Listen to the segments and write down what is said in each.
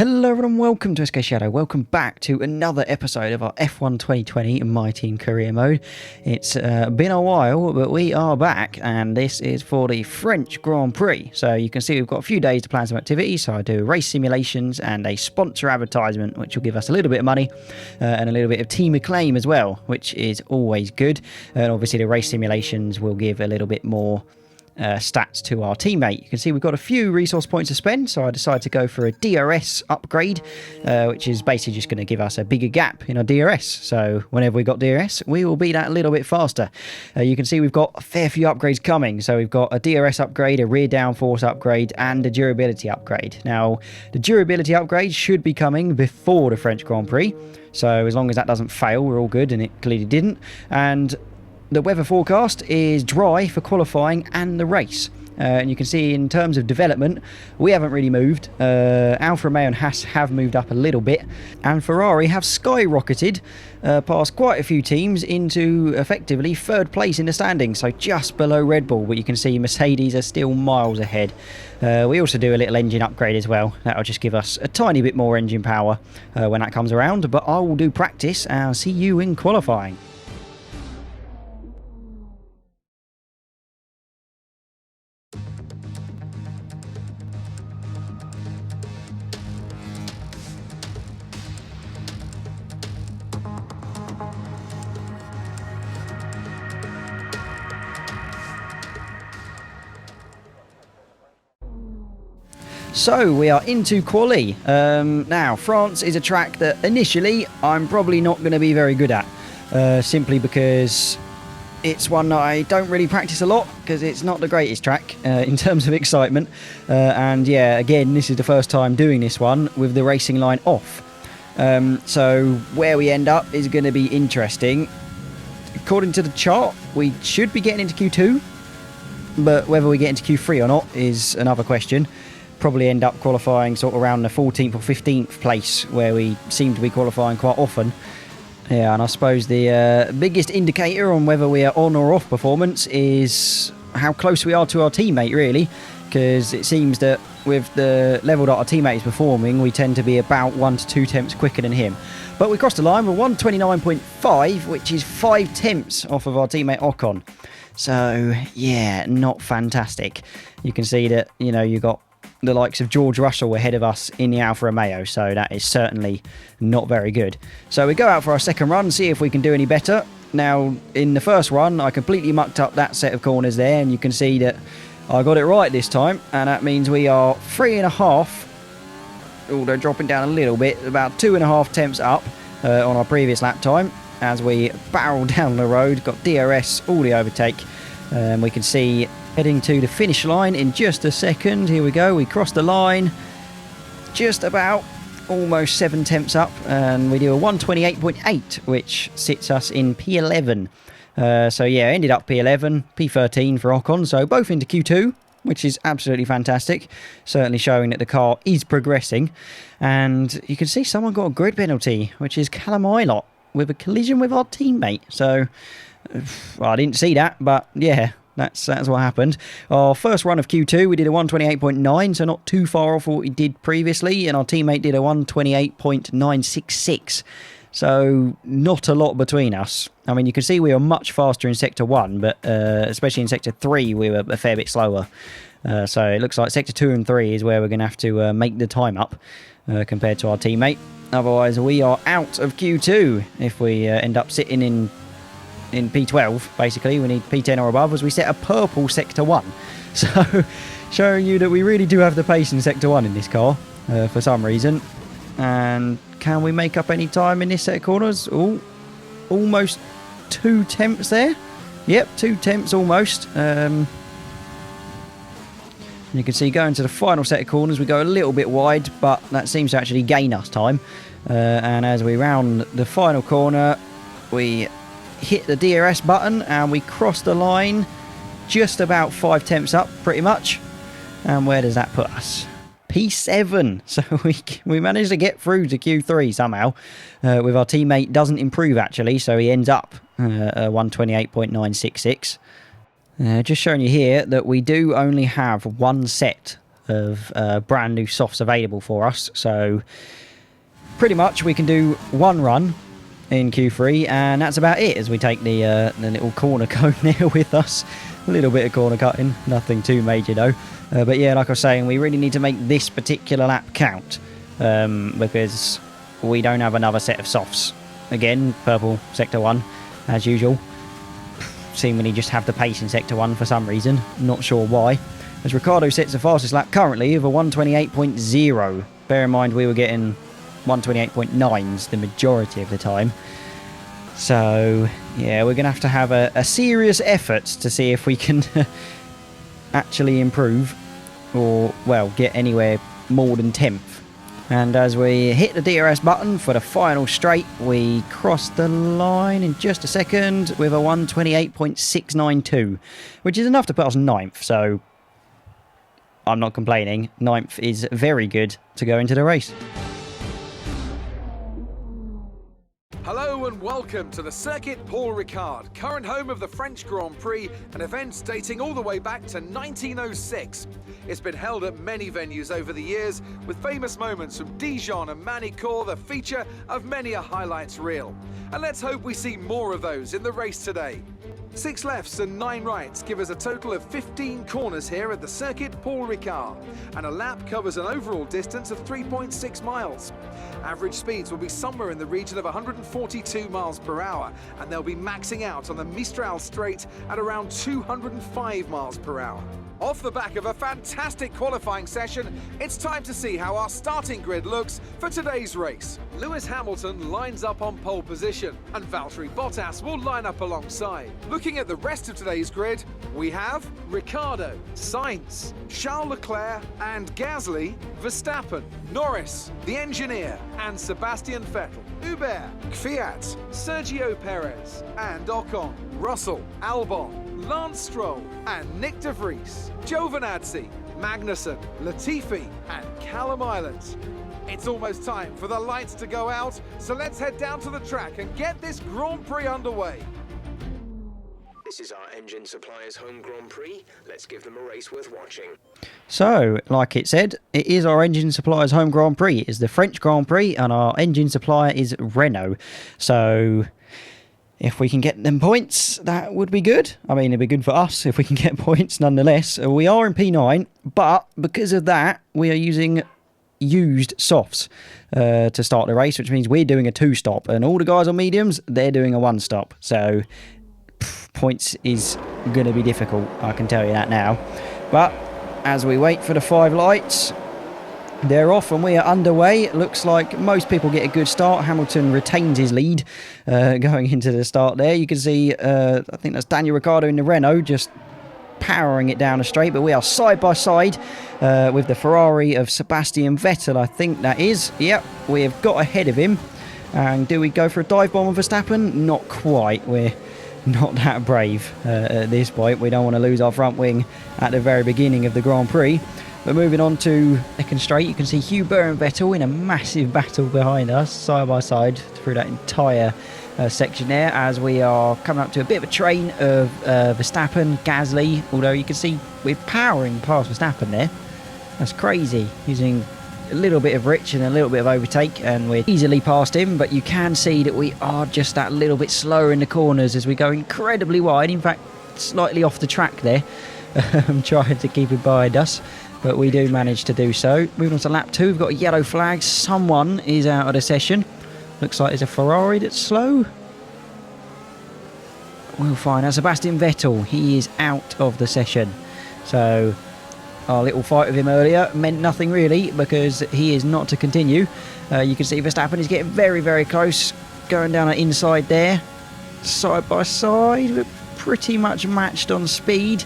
Hello everyone, welcome to SkShadow. Welcome back to another episode of our F1 2020 in My Team Career Mode. It's been a while, but we are back, and this is for the French Grand Prix. So you can see we've got a few days to plan some activities. So I do race simulations and a sponsor advertisement, which will give us a little bit of money and a little bit of team acclaim as well, which is always good. And obviously the race simulations will give a little bit more stats to our teammate. You can see we've got a few resource points to spend, so I decided to go for a DRS upgrade, which is basically just going to give us a bigger gap in our DRS. So whenever we got DRS, we will be that little bit faster. You can see we've got a fair few upgrades coming. So we've got a DRS upgrade, a rear downforce upgrade, and a durability upgrade. Now, the durability upgrade should be coming before the French Grand Prix. So as long as that doesn't fail, we're all good, and it clearly didn't. And the weather forecast is dry for qualifying and the race. And you can see in terms of development, we haven't really moved. Alfa Romeo and Haas have moved up a little bit, and Ferrari have skyrocketed past quite a few teams into effectively third place in the standings, so just below Red Bull. But you can see Mercedes are still miles ahead. We also do a little engine upgrade as well. That'll just give us a tiny bit more engine power when that comes around. But I will do practice, and I'll see you in qualifying. So we are into quali. Now, France is a track that initially I'm probably not going to be very good at, simply because it's one that I don't really practice a lot, because it's not the greatest track in terms of excitement. And yeah, again, this is the first time doing this one with the racing line off. So where we end up is going to be interesting. According to the chart, we should be getting into Q2, but whether we get into Q3 or not is another question. Probably end up qualifying sort of around the 14th or 15th place, where we seem to be qualifying quite often. Yeah, and I suppose the biggest indicator on whether we are on or off performance is how close we are to our teammate, really, because it seems that with the level that our teammate is performing, we tend to be about 1 to 2 tenths quicker than him. But we crossed the line with 129.5, which is 5 tenths off of our teammate Ocon. So yeah, not fantastic. You can see that, you know, you got the likes of George Russell ahead of us in the Alfa Romeo, so that is certainly not very good. So we go out for our second run, see if we can do any better. Now, in the first run, I completely mucked up that set of corners there, and you can see that I got it right this time, and that means we are 3.5, although dropping down a little bit, about 2.5 tenths up on our previous lap time, as we barrel down the road, got DRS, all the overtake, and we can see heading to the finish line in just a second. Here we go, we cross the line, just about almost 7 tenths up, and we do a 128.8, which sits us in P11. So yeah, ended up P11, P13 for Ocon, so both into Q2, which is absolutely fantastic, certainly showing that the car is progressing. And you can see someone got a grid penalty, which is Callum Ilott, with a collision with our teammate. So well, I didn't see that, but yeah, that's what happened. Our first run of Q2, we did a 128.9, so not too far off what we did previously, and our teammate did a 128.966. So not a lot between us. I mean, you can see we were much faster in Sector 1, but especially in Sector 3, we were a fair bit slower. So it looks like Sector 2 and 3 is where we're going to have to make the time up compared to our teammate. Otherwise, we are out of Q2 if we end up sitting in P12. Basically, we need P10 or above, as we set a purple Sector 1. So showing you that we really do have the pace in Sector 1 in this car for some reason. And can we make up any time in this set of corners? Oh, almost 2 tenths there. Yep, 2 tenths almost. You can see going to the final set of corners, we go a little bit wide, but that seems to actually gain us time. And as we round the final corner, we hit the DRS button and we cross the line just about 5 tenths up, pretty much. And where does that put us? P7. So we managed to get through to Q3 somehow. With our teammate doesn't improve, actually, so he ends up 128.966. Just showing you here that we do only have one set of brand new softs available for us. So pretty much we can do one run in Q3, and that's about it, as we take the little corner cone there with us. A little bit of corner cutting, nothing too major though. But yeah, like I was saying, we really need to make this particular lap count, because we don't have another set of softs. Again, purple Sector 1, as usual. Seemingly just have the pace in Sector 1 for some reason, not sure why. As Ricardo sets the fastest lap currently of a 128.0. Bear in mind we were getting 128.9s the majority of the time. So yeah, we're going to have a serious effort to see if we can actually improve, or well, get anywhere more than 10th. And as we hit the DRS button for the final straight, we cross the line in just a second with a 128.692, which is enough to put us 9th, so I'm not complaining. 9th is very good to go into the race. Hello and welcome to the Circuit Paul Ricard, current home of the French Grand Prix, an event dating all the way back to 1906. It's been held at many venues over the years, with famous moments from Dijon and Manicourt the feature of many a highlights reel. And let's hope we see more of those in the race today. 6 lefts and 9 rights give us a total of 15 corners here at the Circuit Paul Ricard, and a lap covers an overall distance of 3.6 miles. Average speeds will be somewhere in the region of 142 miles per hour, and they'll be maxing out on the Mistral Straight at around 205 miles per hour. Off the back of a fantastic qualifying session, it's time to see how our starting grid looks for today's race. Lewis Hamilton lines up on pole position, and Valtteri Bottas will line up alongside. Looking at the rest of today's grid, we have Ricciardo, Sainz, Charles Leclerc and Gasly, Verstappen, Norris, the engineer, and Sebastian Vettel, Hubert, Kvyat, Sergio Perez, and Ocon, Russell, Albon, Lance Stroll, and Nick de Vries, Giovinazzi, Magnussen, Latifi, and Callum Island. It's almost time for the lights to go out, so let's head down to the track and get this Grand Prix underway. This is our engine supplier's home Grand Prix. Let's give them a race worth watching. So, like it said, it is our engine supplier's home Grand Prix. It's the French Grand Prix, and our engine supplier is Renault. So if we can get them points, that would be good. I mean, it'd be good for us if we can get points nonetheless. We are in P9, but because of that, we are using used softs to start the race, which means we're doing a 2-stop. And all the guys on mediums, they're doing a 1-stop. So points is going to be difficult, I can tell you that now. But as we wait for the 5 lights, they're off and we are underway. It looks like most people get a good start. Hamilton retains his lead going into the start there. You can see, I think that's Daniel Ricciardo in the Renault just powering it down the straight. But we are side by side with the Ferrari of Sebastian Vettel, I think that is. Yep, we have got ahead of him. And do we go for a dive bomb with Verstappen? Not quite. We're not that brave at this point. We don't want to lose our front wing at the very beginning of the Grand Prix. But moving on to second straight, you can see Hubert and Vettel in a massive battle behind us, side by side, through that entire section there, as we are coming up to a bit of a train of Verstappen, Gasly, although you can see we're powering past Verstappen there. That's crazy, using a little bit of rich and a little bit of overtake, and we're easily past him, but you can see that we are just that little bit slower in the corners as we go incredibly wide, in fact, slightly off the track there, trying to keep it behind us. But we do manage to do so. Moving on to lap 2, we've got a yellow flag. Someone is out of the session. Looks like it's a Ferrari that's slow. We'll find out. Sebastian Vettel, he is out of the session. So our little fight with him earlier meant nothing really, because he is not to continue. You can see Verstappen is getting very, very close. Going down the inside there. Side by side. We're pretty much matched on speed.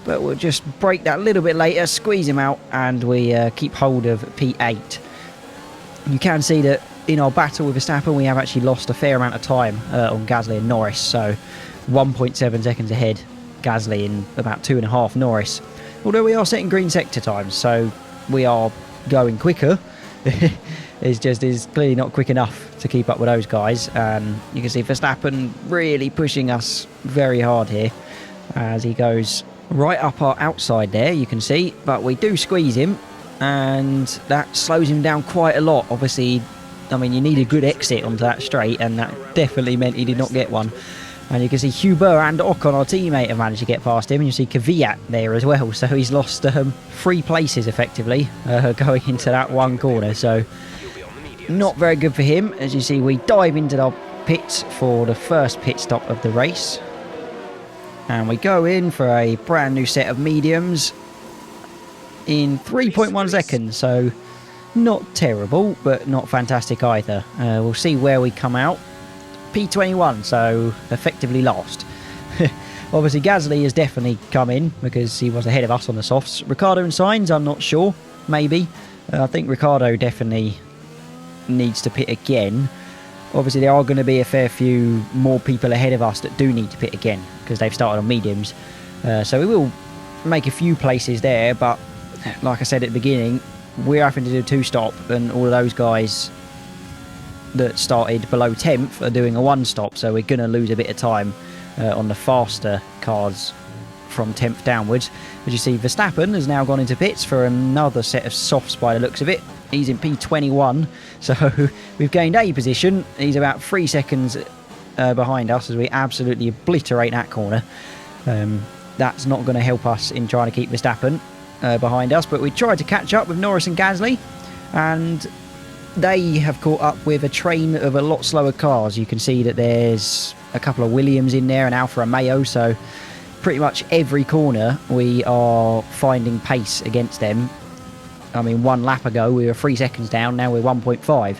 But we'll just break that a little bit later, squeeze him out, and we keep hold of P8. You can see that in our battle with Verstappen, we have actually lost a fair amount of time on Gasly and Norris. So 1.7 seconds ahead, Gasly, and about 2.5 Norris. Although we are setting green sector times, so we are going quicker. It's just is clearly not quick enough to keep up with those guys. And you can see Verstappen really pushing us very hard here as he goes right up our outside there, you can see, but we do squeeze him, and that slows him down quite a lot. Obviously, I mean, you need a good exit onto that straight, and that definitely meant he did not get one. And you can see Huber and Ocon, our teammate, have managed to get past him, and you see Kvyat there as well, so he's lost 3 places effectively going into that one corner, so not very good for him. As you see, we dive into our pits for the first pit stop of the race, and we go in for a brand new set of mediums in 3.1 seconds, so not terrible but not fantastic either. We'll see where we come out. P21, so effectively last. Obviously Gasly has definitely come in because he was ahead of us on the softs. Ricardo and Sainz, I'm not sure, maybe. I think Ricardo definitely needs to pit again. Obviously there are going to be a fair few more people ahead of us that do need to pit again because they've started on mediums. So we will make a few places there, but like I said at the beginning, we're having to do 2 stop, and all of those guys that started below 10th are doing a 1 stop, so we're going to lose a bit of time on the faster cars from 10th downwards. As you see, Verstappen has now gone into pits for another set of softs by the looks of it. He's in P21, so we've gained a position. He's about 3 seconds behind us as we absolutely obliterate that corner. That's not going to help us in trying to keep Verstappen behind us, but we tried to catch up with Norris and Gasly, and they have caught up with a train of a lot slower cars. You can see that there's a couple of Williams in there, an Alfa Romeo, so pretty much every corner we are finding pace against them. I mean, 1 lap ago we were 3 seconds down, now we're 1.5.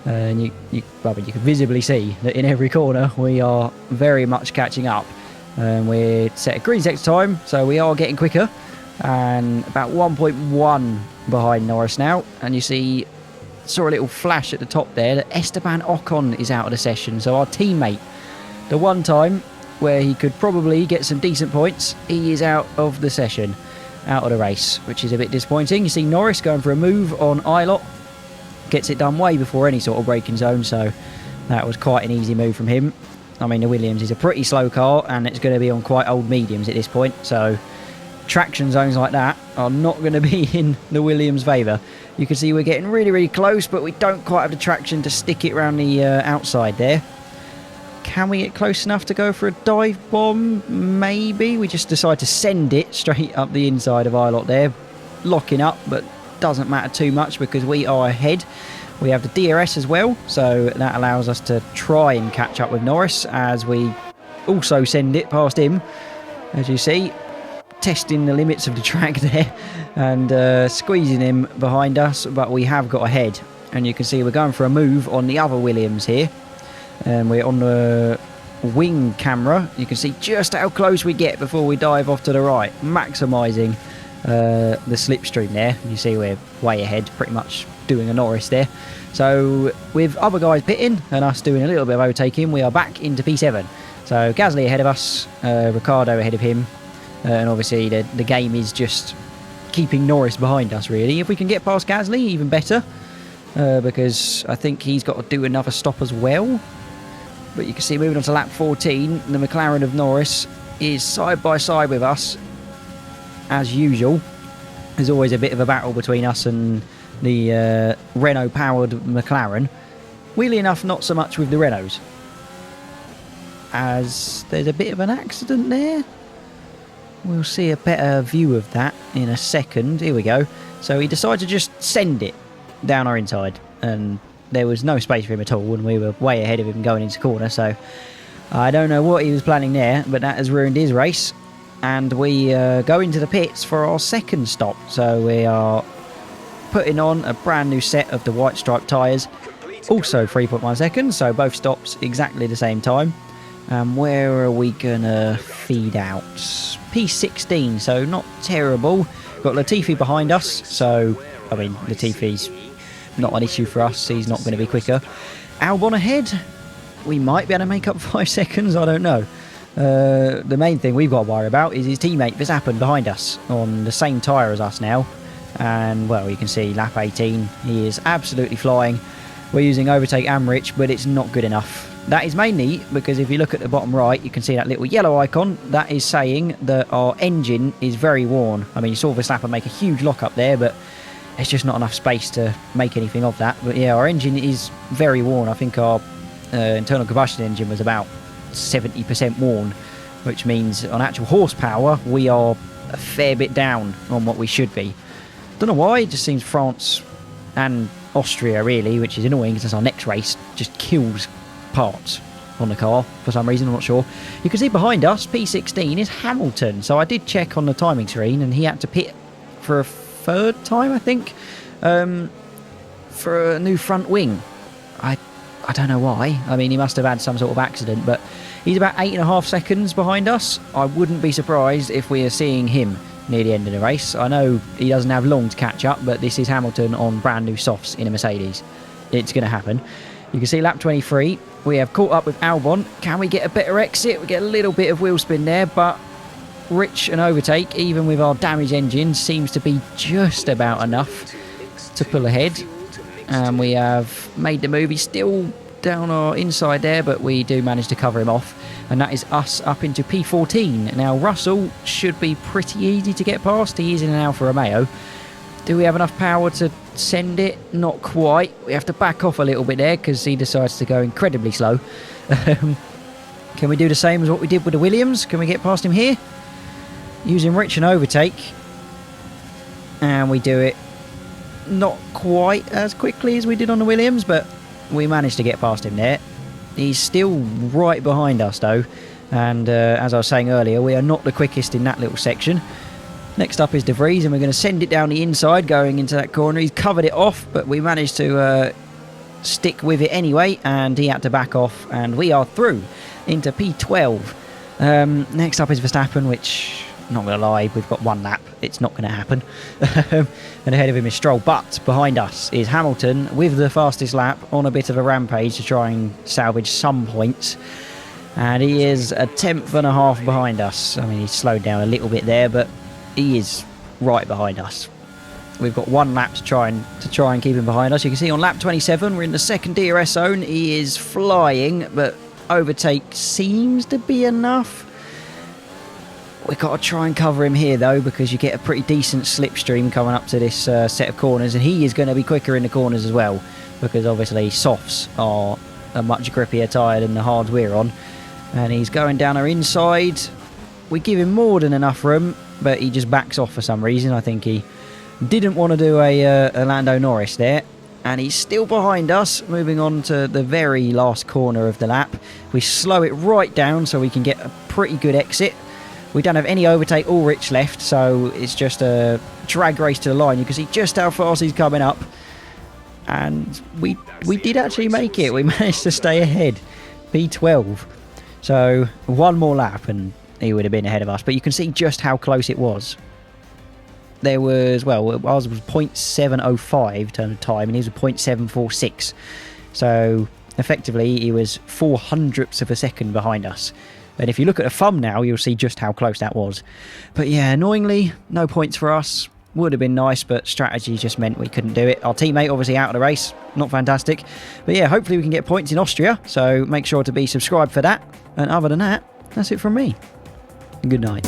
And you can visibly see that in every corner we are very much catching up. We're set a green sector time, so we are getting quicker, and about 1.1 behind Norris now. And you see, saw a little flash at the top there that Esteban Ocon is out of the session, so our teammate, the one time where he could probably get some decent points, he is out of the session, out of the race, which is a bit disappointing. You see Norris going for a move on Ilott, gets it done way before any sort of braking zone, so that was quite an easy move from him. I mean, the Williams is a pretty slow car, and it's going to be on quite old mediums at this point, so traction zones like that are not going to be in the Williams' favour. You can see we're getting really, really close, but we don't quite have the traction to stick it around the outside there. Can we get close enough to go for a dive bomb? Maybe. We just decide to send it straight up the inside of Ilott there, locking up, but doesn't matter too much because we are ahead. We have the DRS as well, so that allows us to try and catch up with Norris as we also send it past him, as you see, testing the limits of the track there and squeezing him behind us, but we have got ahead. And you can see we're going for a move on the other Williams here, and we're on the wing camera. You can see just how close we get before we dive off to the right, maximising the slipstream there. You see we're way ahead, pretty much doing a Norris there. So with other guys pitting and us doing a little bit of overtaking, we are back into P7. So Gasly ahead of us, Ricardo ahead of him, and obviously the game is just keeping Norris behind us really. If we can get past Gasly, even better, because I think he's got to do another stop as well. But you can see moving on to lap 14, the McLaren of Norris is side by side with us as usual. There's always a bit of a battle between us and the Renault-powered McLaren. Weirdly enough, not so much with the Renaults, as there's a bit of an accident there. We'll see a better view of that in a second. Here we go. So he decided to just send it down our inside, and there was no space for him at all, and we were way ahead of him going into corner, so I don't know what he was planning there, but that has ruined his race. And we go into the pits for our second stop, so we are putting on a brand new set of the white striped tyres, also 3.1 seconds, so both stops exactly the same time. Where are we gonna feed out? P16, so not terrible. Got Latifi behind us, so I mean Latifi's not an issue for us, he's not going to be quicker. Albon ahead, we might be able to make up 5 seconds, I don't know. The main thing we've got to worry about is his teammate Verstappen behind us on the same tyre as us now. And well, you can see lap 18, he is absolutely flying. We're using overtake Amrich, but it's not good enough. That is mainly because if you look at the bottom right, you can see that little yellow icon. That is saying that our engine is very worn. I mean, you saw Verstappen make a huge lock up there, but there's just not enough space to make anything of that. But yeah, our engine is very worn. I think our internal combustion engine was about 70% worn, which means on actual horsepower, we are a fair bit down on what we should be. Don't know why, it just seems France and Austria really, which is annoying because our next race just kills parts on the car for some reason, I'm not sure. You can see behind us, P16 is Hamilton, so I did check on the timing screen and he had to pit for a third time, I think, for a new front wing. I don't know why. I mean, he must have had some sort of accident, but he's about 8.5 seconds behind us. I wouldn't be surprised if we are seeing him near the end of the race. I know he doesn't have long to catch up, but this is Hamilton on brand new softs in a Mercedes. It's going to happen. You can see lap 23, we have caught up with Albon. Can we get a better exit? We get a little bit of wheel spin there, but Rich and overtake, even with our damaged engine, seems to be just about enough to pull ahead. And we have made the move. He's still down our inside there, but we do manage to cover him off. And that is us up into P14. Now, Russell should be pretty easy to get past. He is in an Alfa Romeo. Do we have enough power to send it? Not quite. We have to back off a little bit there because he decides to go incredibly slow. Can we do the same as what we did with the Williams? Can we get past him here? Using Rich and overtake. And we do it not quite as quickly as we did on the Williams, but we managed to get past him there. He's still right behind us though, and as I was saying earlier, we are not the quickest in that little section. Next up is De Vries, and we're going to send it down the inside going into that corner. He's covered it off, but we managed to stick with it anyway, and he had to back off, and we are through into P12. Next up is Verstappen, which, not going to lie, we've got one lap. It's not going to happen. And ahead of him is Stroll. But behind us is Hamilton with the fastest lap on a bit of a rampage to try and salvage some points. And he is a 10.5 behind us. I mean, he's slowed down a little bit there, but he is right behind us. We've got one lap to try and keep him behind us. You can see on lap 27, we're in the second DRS zone. He is flying, but overtake seems to be enough. We've got to try and cover him here though, because you get a pretty decent slipstream coming up to this set of corners, and he is going to be quicker in the corners as well, because obviously softs are a much grippier tyre than the hards we're on. And he's going down our inside. We give him more than enough room, but he just backs off for some reason. I think he didn't want to do a Lando Norris there. And he's still behind us, moving on to the very last corner of the lap. We slow it right down so we can get a pretty good exit. We don't have any overtake or Rich left, so it's just a drag race to the line. You can see just how fast he's coming up. And we did actually make it. We managed to stay ahead. P12. So one more lap and he would have been ahead of us. But you can see just how close it was. There was, well, ours was 0.705 turn of time and his was 0.746. So effectively he was 0.04 of a second behind us. And if you look at a thumbnail, you'll see just how close that was. But yeah, annoyingly, no points for us. Would have been nice, but strategy just meant we couldn't do it. Our teammate obviously out of the race. Not fantastic. But yeah, hopefully we can get points in Austria. So make sure to be subscribed for that. And other than that, that's it from me. Good night.